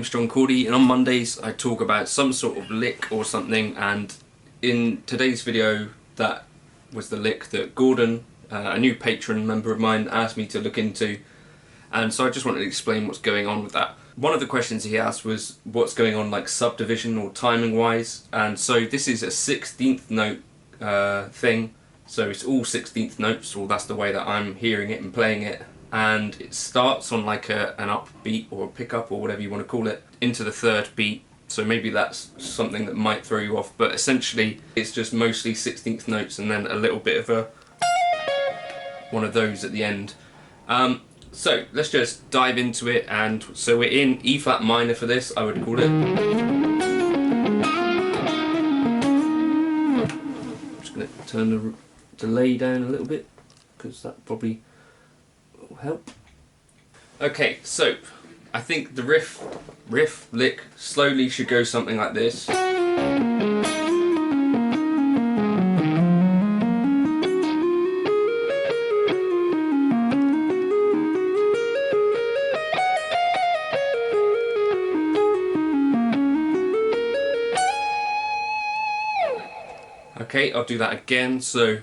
Mr. Cordy, and on Mondays I talk about some sort of lick or something, and in today's video that was the lick that Gordon, a new patron member of mine, asked me to look into, and so I just wanted to explain what's going on with that. One of the questions he asked was what's going on like subdivision or timing wise, and so this is a 16th note thing, so it's all 16th notes, or that's the way that I'm hearing it and playing it. And it starts on like an upbeat or a pickup or whatever you want to call it into the third beat, so maybe that's something that might throw you off, but essentially it's just mostly 16th notes and then a little bit of a one of those at the end. So let's just dive into it. And so we're in E flat minor for this, I would call it. I'm just going to turn the delay down a little bit because that probably help. Okay, so I think the riff lick slowly should go something like this. Okay, I'll do that again, so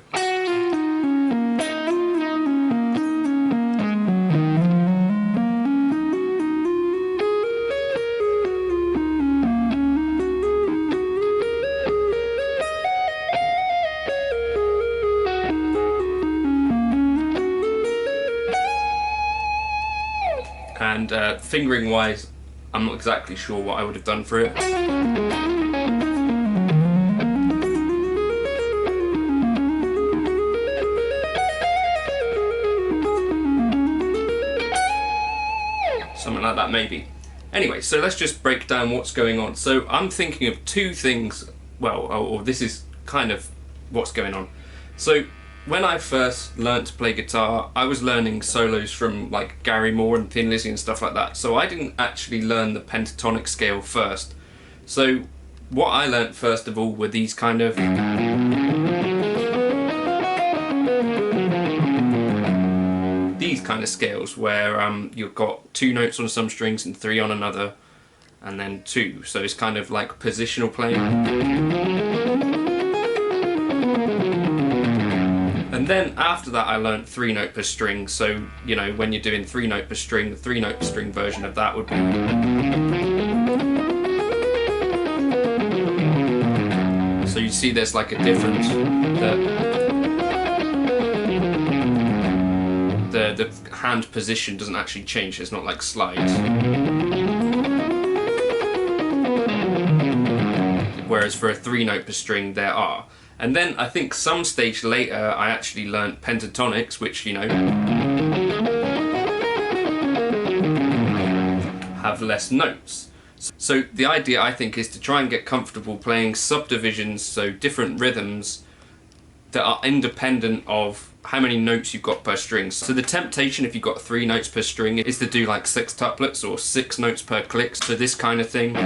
and fingering wise, I'm not exactly sure what I would have done for it. Something like that maybe. Anyway, so let's just break down what's going on. So I'm thinking of two things, well, or this is kind of what's going on. So when I first learnt to play guitar, I was learning solos from like Gary Moore and Thin Lizzy and stuff like that, so I didn't actually learn the pentatonic scale first. So what I learnt first of all were these kind of scales where you've got 2 notes on some strings and 3 on another, and then 2, so it's kind of like positional playing. And then after that I learnt 3 note per string, so you know, when you're doing 3 note per string, the 3 note per string version of that would be. So you see there's like a difference. The hand position doesn't actually change, it's not like slides. Whereas for a 3 note per string there are. And then I think some stage later I actually learnt pentatonics, which, you know, have less notes. So the idea, I think, is to try and get comfortable playing subdivisions, so different rhythms that are independent of how many notes you've got per string. So the temptation, if you've got 3 notes per string, is to do like 6 tuplets or 6 notes per click, so this kind of thing.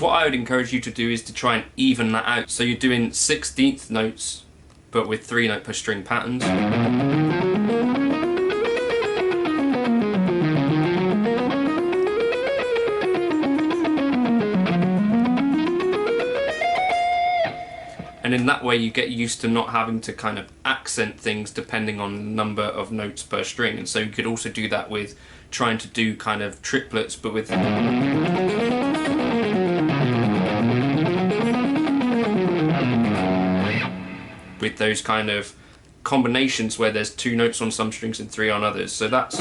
What I would encourage you to do is to try and even that out, so you're doing 16th notes but with 3 note per string patterns. And in that way you get used to not having to kind of accent things depending on the number of notes per string. And so you could also do that with trying to do kind of triplets, but with those kind of combinations where there's 2 notes on some strings and 3 on others. So that's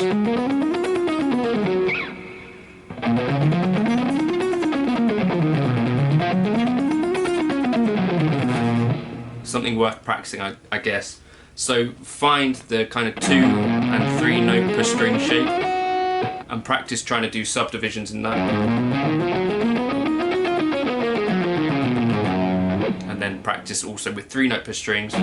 something worth practicing, I guess. So find the kind of 2 and 3 note per string shape and practice trying to do subdivisions in that. And then practice also with 3 note per strings.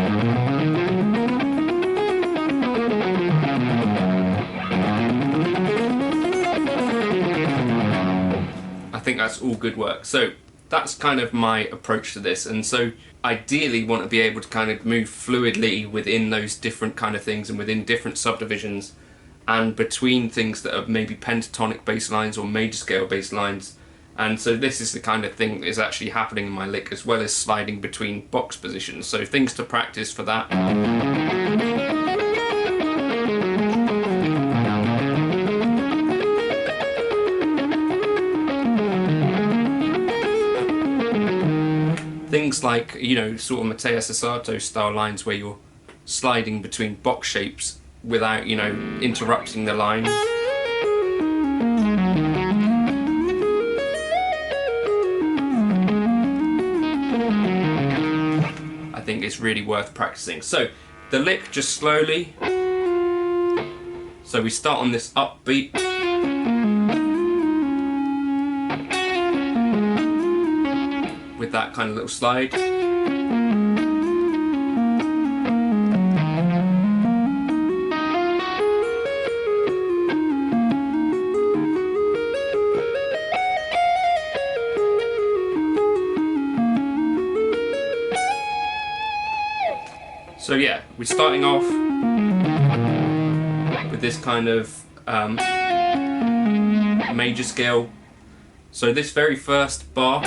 I think that's all good work. So that's kind of my approach to this. And so ideally want to be able to kind of move fluidly within those different kind of things and within different subdivisions and between things that are maybe pentatonic bass lines or major scale bass lines. And so this is the kind of thing that is actually happening in my lick, as well as sliding between box positions. So things to practice for that. Things like, you know, sort of Matteo Cesato style lines where you're sliding between box shapes without, you know, interrupting the line. I think it's really worth practicing. So the lick, just slowly. So we start on this upbeat. With that kind of little slide. So yeah, we're starting off with this kind of major scale. So this very first bar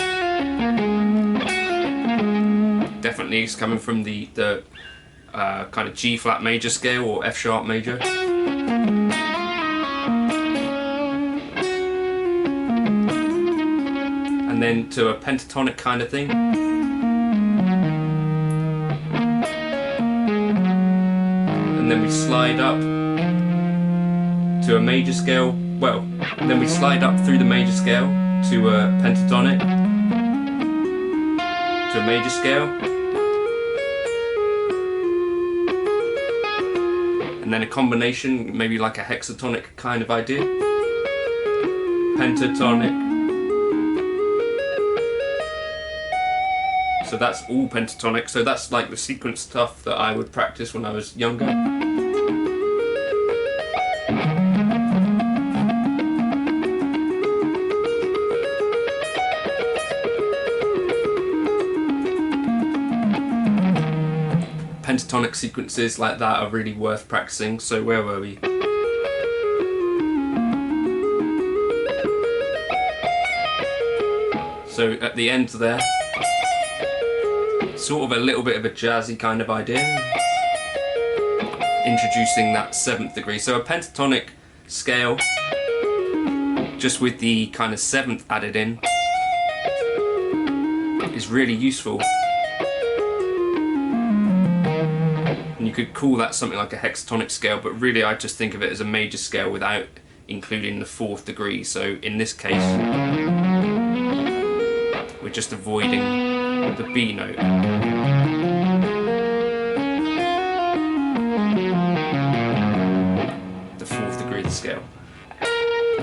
definitely is coming from the kind of G flat major scale or F sharp major. And then to a pentatonic kind of thing. And then we slide up to a major scale. Well, and then we slide up through the major scale to a pentatonic, to a major scale, and then a combination, maybe like a hexatonic kind of idea. Pentatonic. So that's all pentatonic. So that's like the sequence stuff that I would practice when I was younger. Pentatonic sequences like that are really worth practicing. So where were we? So at the end there, sort of a little bit of a jazzy kind of idea, introducing that 7th degree. So a pentatonic scale, just with the kind of 7th added in, is really useful. And you could call that something like a hexatonic scale, but really I just think of it as a major scale without including the 4th degree. So in this case, we're just avoiding the B note. The 4th degree of the scale.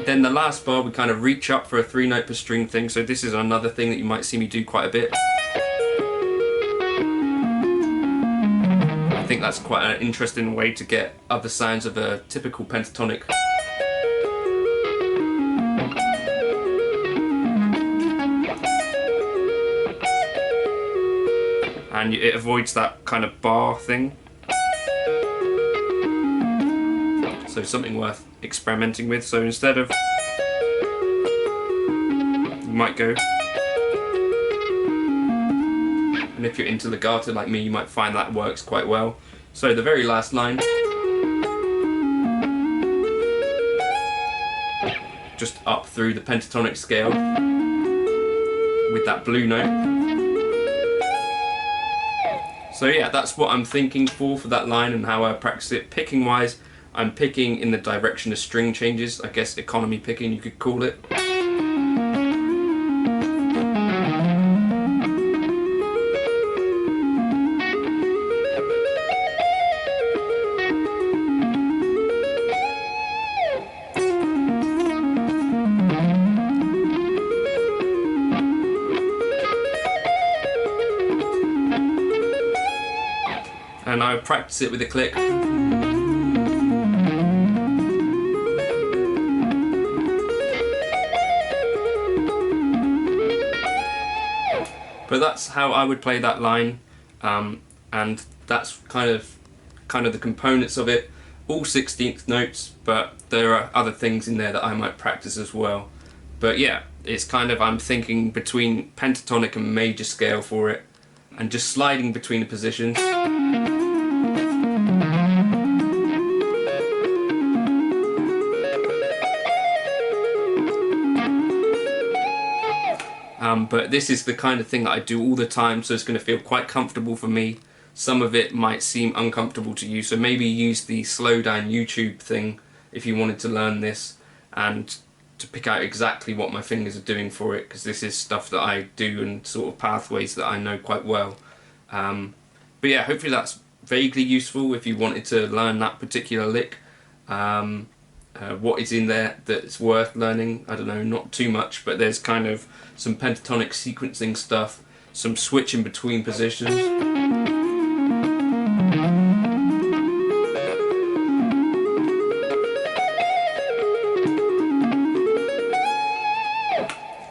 Then the last bar, we kind of reach up for a 3-note per string thing. So this is another thing that you might see me do quite a bit. I think that's quite an interesting way to get other sounds of a typical pentatonic. And it avoids that kind of bar thing. So something worth experimenting with. So instead of, you might go, and if you're into legato like me, you might find that works quite well. So the very last line, just up through the pentatonic scale with that blue note. So yeah, that's what I'm thinking for that line and how I practice it. Picking wise, I'm picking in the direction of string changes, I guess economy picking you could call it. And I practice it with a click. But that's how I would play that line, and that's kind of the components of it. All 16th notes, but there are other things in there that I might practice as well. But yeah, it's kind of, I'm thinking between pentatonic and major scale for it, and just sliding between the positions. But this is the kind of thing that I do all the time, so it's going to feel quite comfortable for me. Some of it might seem uncomfortable to you, so maybe use the slow down YouTube thing if you wanted to learn this, and to pick out exactly what my fingers are doing for it, because this is stuff that I do and sort of pathways that I know quite well. But yeah, hopefully that's vaguely useful if you wanted to learn that particular lick. What is in there that's worth learning? I don't know, not too much, but there's kind of some pentatonic sequencing stuff, some switching between positions.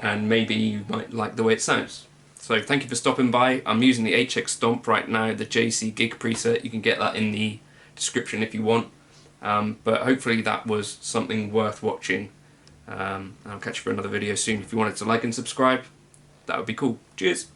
And maybe you might like the way it sounds. So thank you for stopping by. I'm using the HX Stomp right now, the JC Gig preset. You can get that in the description if you want. But hopefully that was something worth watching. I'll catch you for another video soon. If you wanted to like and subscribe, that would be cool. Cheers!